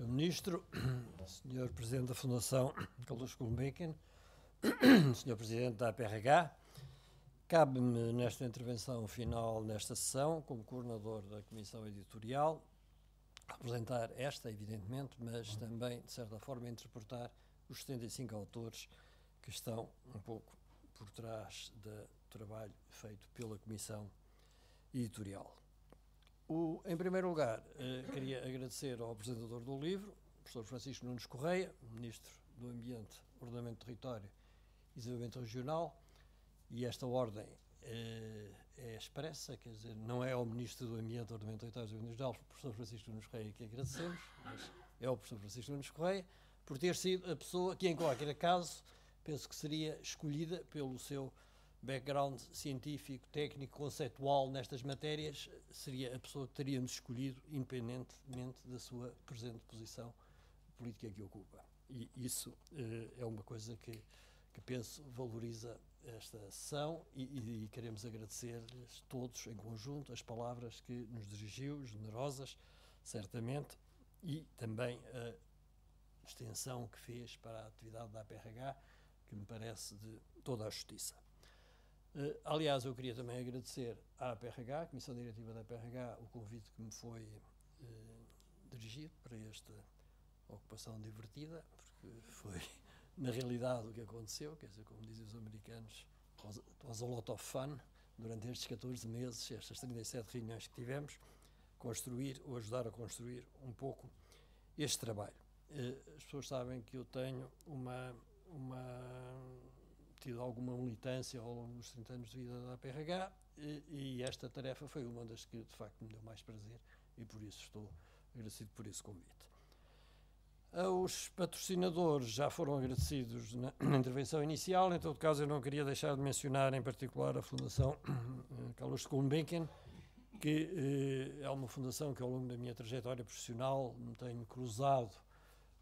Sr. Ministro, Sr. Presidente da Fundação Carlos Gulbenkian, Sr. Presidente da APRH, cabe-me nesta intervenção final nesta sessão, como coordenador da Comissão Editorial, representar esta, evidentemente, mas também, de certa forma, interpretar os 75 autores que estão um pouco por trás do trabalho feito pela Comissão Editorial. Em primeiro lugar, queria agradecer ao apresentador do livro, o professor Francisco Nunes Correia, Ministro do Ambiente, Ordenamento do Território e Desenvolvimento Regional, e esta ordem é expressa, quer dizer, não é ao Ministro do Ambiente, Ordenamento do Território e Desenvolvimento Regional, o professor Francisco Nunes Correia que agradecemos, mas é o professor Francisco Nunes Correia, por ter sido a pessoa que, em qualquer caso, penso que seria escolhida pelo seu background científico, técnico, conceitual nestas matérias, seria a pessoa que teríamos escolhido, independentemente da sua presente posição política que ocupa. E isso é uma coisa que penso valoriza esta sessão e queremos agradecer-lhes todos em conjunto as palavras que nos dirigiu, generosas, certamente, e também a extensão que fez para a atividade da APRH, que me parece de toda a justiça. Aliás, eu queria também agradecer à APRH, à Comissão Diretiva da APRH, o convite que me foi dirigido para esta ocupação divertida, porque foi, na realidade, o que aconteceu, quer dizer, como dizem os americanos, it was a lot of fun, durante estes 14 meses, estas 37 reuniões que tivemos, construir ou ajudar a construir um pouco este trabalho. As pessoas sabem que eu tenho tido alguma militância ao longo dos 30 anos de vida da APRH e esta tarefa foi uma das que, de facto, me deu mais prazer e, por isso, estou agradecido por esse convite. Os patrocinadores já foram agradecidos na intervenção inicial, em todo caso, eu não queria deixar de mencionar, em particular, a Fundação Carlos Gulbenkian, que é uma fundação que, ao longo da minha trajetória profissional, me tenho cruzado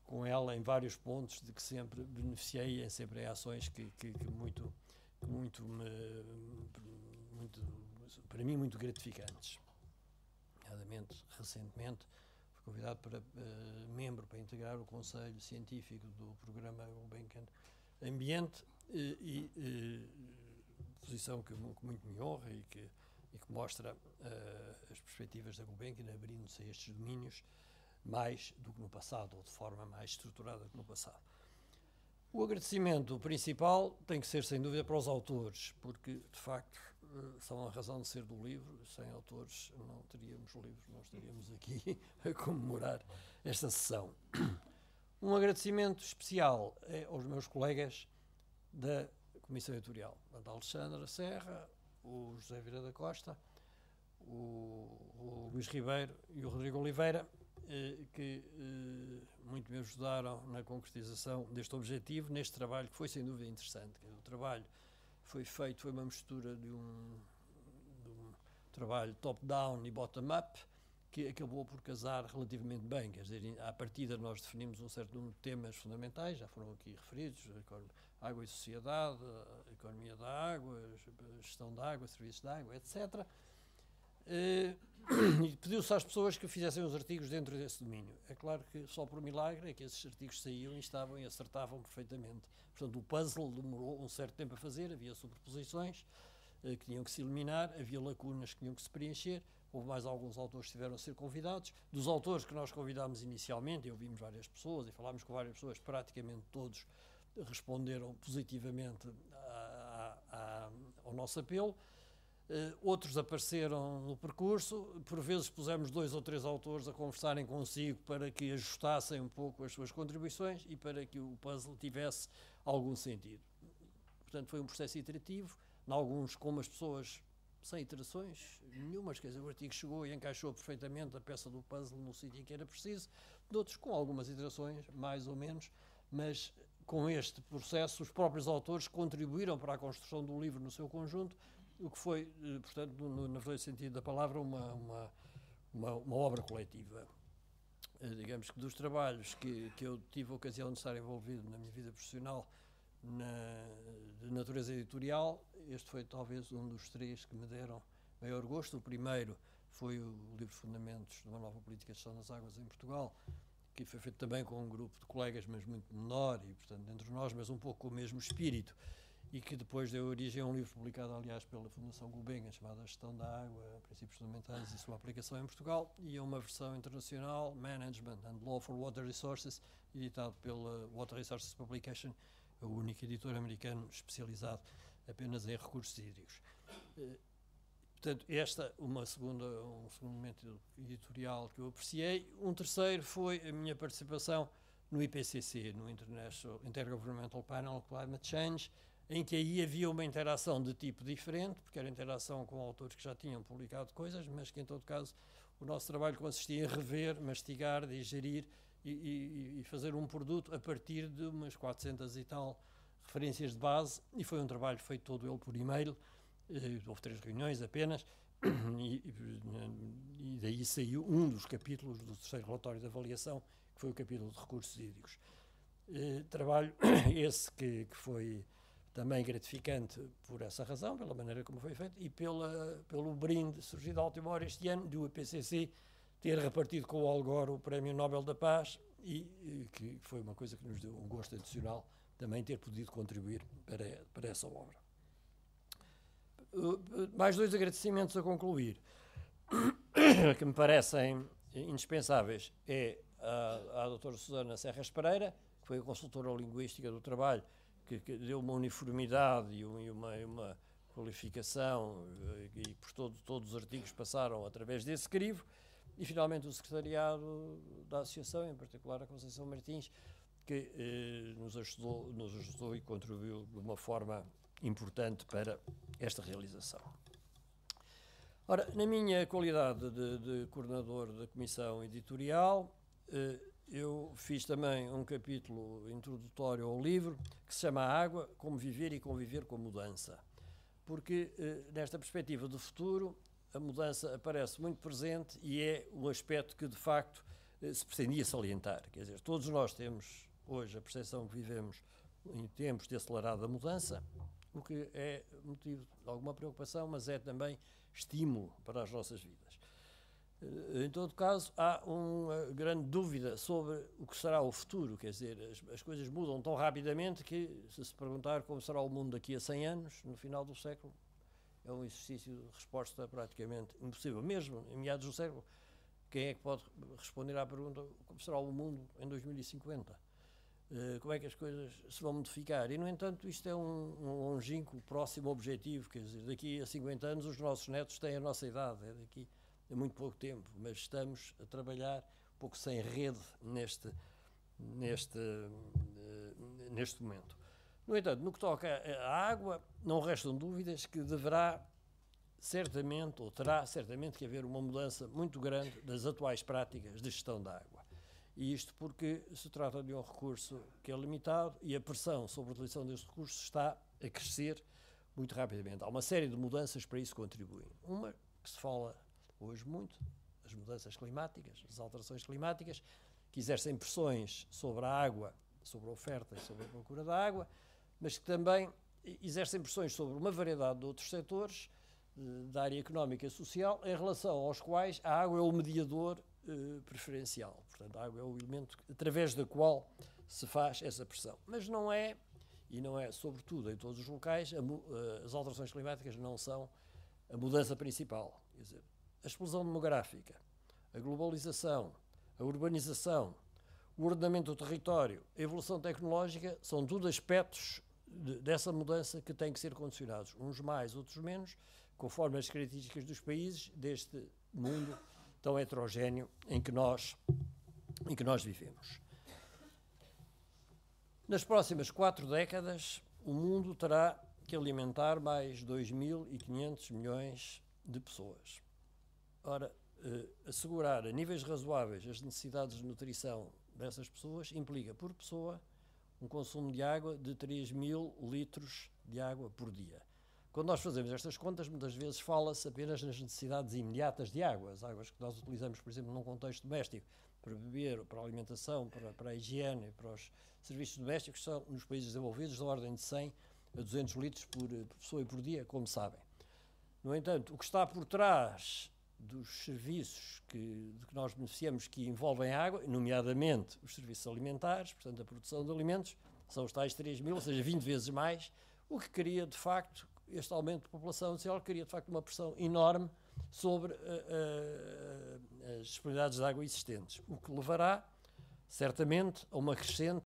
com ela em vários pontos, de que sempre beneficiei, sempre em ações que para mim, muito gratificantes. Nomeadamente, recentemente, fui convidado para membro para integrar o Conselho Científico do Programa Gulbenkian Ambiente posição que muito me honra e que mostra as perspectivas da Gulbenkian abrindo-se a estes domínios mais do que no passado, ou de forma mais estruturada do que no passado. O agradecimento principal tem que ser, sem dúvida, para os autores, porque, de facto, são a razão de ser do livro. Sem autores não teríamos o livro, não estaríamos aqui a comemorar esta sessão. Um agradecimento especial aos meus colegas da Comissão Editorial, a Alexandra Serra, o José Vieira da Costa, o Luís Ribeiro e o Rodrigo Oliveira, que muito me ajudaram na concretização deste objetivo, neste trabalho que foi sem dúvida interessante. O trabalho foi feito, foi uma mistura de um trabalho top-down e bottom-up, que acabou por casar relativamente bem. Quer dizer, à partida nós definimos um certo número de temas fundamentais, já foram aqui referidos: água e sociedade, a economia da água, a gestão da água, serviços da água, etc. E pediu-se às pessoas que fizessem os artigos dentro desse domínio. É claro que só por milagre é que esses artigos saíam e estavam e acertavam perfeitamente. Portanto, o puzzle demorou um certo tempo a fazer, havia sobreposições que tinham que se eliminar, havia lacunas que tinham que se preencher, houve mais alguns autores que tiveram a ser convidados. Dos autores que nós convidámos inicialmente, e ouvimos várias pessoas e falámos com várias pessoas, praticamente todos responderam positivamente ao nosso apelo. Outros apareceram no percurso, por vezes pusemos 2 ou 3 autores a conversarem consigo para que ajustassem um pouco as suas contribuições e para que o puzzle tivesse algum sentido. Portanto, foi um processo iterativo, em alguns com as pessoas sem iterações nenhumas, quer dizer, o artigo chegou e encaixou perfeitamente a peça do puzzle no sítio em que era preciso, de outros com algumas iterações, mais ou menos, mas com este processo os próprios autores contribuíram para a construção do livro no seu conjunto, o que foi, portanto, no verdadeiro sentido da palavra, uma obra coletiva. Digamos que dos trabalhos que eu tive a ocasião de estar envolvido na minha vida profissional de natureza editorial, este foi talvez um dos 3 que me deram maior gosto. O primeiro foi o livro Fundamentos de uma Nova Política de Gestão das Águas em Portugal, que foi feito também com um grupo de colegas, mas muito menor, e portanto entre nós, mas um pouco com o mesmo espírito, e que depois deu origem a um livro publicado, aliás, pela Fundação Gulbenkian, chamado A Gestão da Água, Princípios Fundamentais e Sua Aplicação em Portugal, e a uma versão internacional, Management and Law for Water Resources, editado pela Water Resources Publication, o único editor americano especializado apenas em recursos hídricos. Portanto, um segundo momento editorial que eu apreciei. Um terceiro foi a minha participação no IPCC, no Intergovernmental Panel on Climate Change, em que aí havia uma interação de tipo diferente, porque era interação com autores que já tinham publicado coisas, mas que em todo caso o nosso trabalho consistia em rever, mastigar, digerir e fazer um produto a partir de umas 400 e tal referências de base, e foi um trabalho feito todo ele por e-mail. Houve 3 reuniões apenas, e daí saiu um dos capítulos do terceiro relatório de avaliação, que foi o capítulo de recursos hídricos. Trabalho esse que foi também gratificante por essa razão, pela maneira como foi feito, e pelo brinde surgido à última hora este ano do IPCC ter repartido com o Al Gore o Prémio Nobel da Paz, e que foi uma coisa que nos deu um gosto adicional também ter podido contribuir para essa obra. Mais 2 agradecimentos a concluir, que me parecem indispensáveis, é à doutora Susana Serras Pereira, que foi a consultora linguística do trabalho, que deu uma uniformidade e uma qualificação, e por todos os artigos passaram através desse crivo, e finalmente o secretariado da associação, em particular a Conceição Martins, que nos ajudou e contribuiu de uma forma importante para esta realização. Ora, na minha qualidade de coordenador da Comissão Editorial, eu fiz também um capítulo introdutório ao livro que se chama Água, como viver e conviver com a mudança, porque nesta perspectiva do futuro a mudança aparece muito presente e é um aspecto que de facto se pretendia salientar. Quer dizer, todos nós temos hoje a percepção que vivemos em tempos de acelerada mudança, o que é motivo de alguma preocupação, mas é também estímulo para as nossas vidas. Em todo caso, há uma grande dúvida sobre o que será o futuro, quer dizer, as coisas mudam tão rapidamente que, se perguntar como será o mundo daqui a 100 anos, no final do século, é um exercício de resposta praticamente impossível. Mesmo em meados do século, quem é que pode responder à pergunta como será o mundo em 2050? Como é que as coisas se vão modificar? E, no entanto, isto é um longínquo próximo objetivo, quer dizer, daqui a 50 anos os nossos netos têm a nossa idade, é daqui a muito pouco tempo, mas estamos a trabalhar um pouco sem rede neste momento. No entanto, no que toca à água, não restam dúvidas que deverá certamente, ou terá certamente que haver uma mudança muito grande das atuais práticas de gestão da água. E isto porque se trata de um recurso que é limitado e a pressão sobre a utilização deste recurso está a crescer muito rapidamente. Há uma série de mudanças para isso contribuem. Uma que se fala hoje muito, as mudanças climáticas, as alterações climáticas, que exercem pressões sobre a água, sobre a oferta e sobre a procura da água, mas que também exercem pressões sobre uma variedade de outros setores da área económica e social, em relação aos quais a água é o mediador preferencial. Portanto, a água é o elemento através do qual se faz essa pressão. Mas não é, e não é sobretudo em todos os locais, as alterações climáticas não são a mudança principal. Quer dizer, a explosão demográfica, a globalização, a urbanização, o ordenamento do território, a evolução tecnológica, são tudo aspectos dessa mudança que têm que ser condicionados, uns mais, outros menos, conforme as características dos países deste mundo tão heterogéneo em que nós vivemos. Nas próximas 4 décadas, o mundo terá que alimentar mais 2.500 milhões de pessoas. Ora, assegurar a níveis razoáveis as necessidades de nutrição dessas pessoas implica, por pessoa, um consumo de água de 3.000 litros de água por dia. Quando nós fazemos estas contas, muitas vezes fala-se apenas nas necessidades imediatas de água, as águas que nós utilizamos, por exemplo, num contexto doméstico, para beber, para a alimentação, para a higiene, para os serviços domésticos, são, nos países desenvolvidos, da ordem de 100 a 200 litros por pessoa e por dia, como sabem. No entanto, o que está por trás dos serviços de que nós beneficiamos que envolvem água, nomeadamente os serviços alimentares, portanto a produção de alimentos, são os tais 3.000, ou seja, 20 vezes mais, o que cria de facto, este aumento de população cria de facto uma pressão enorme sobre as disponibilidades de água existentes, o que levará certamente a uma crescente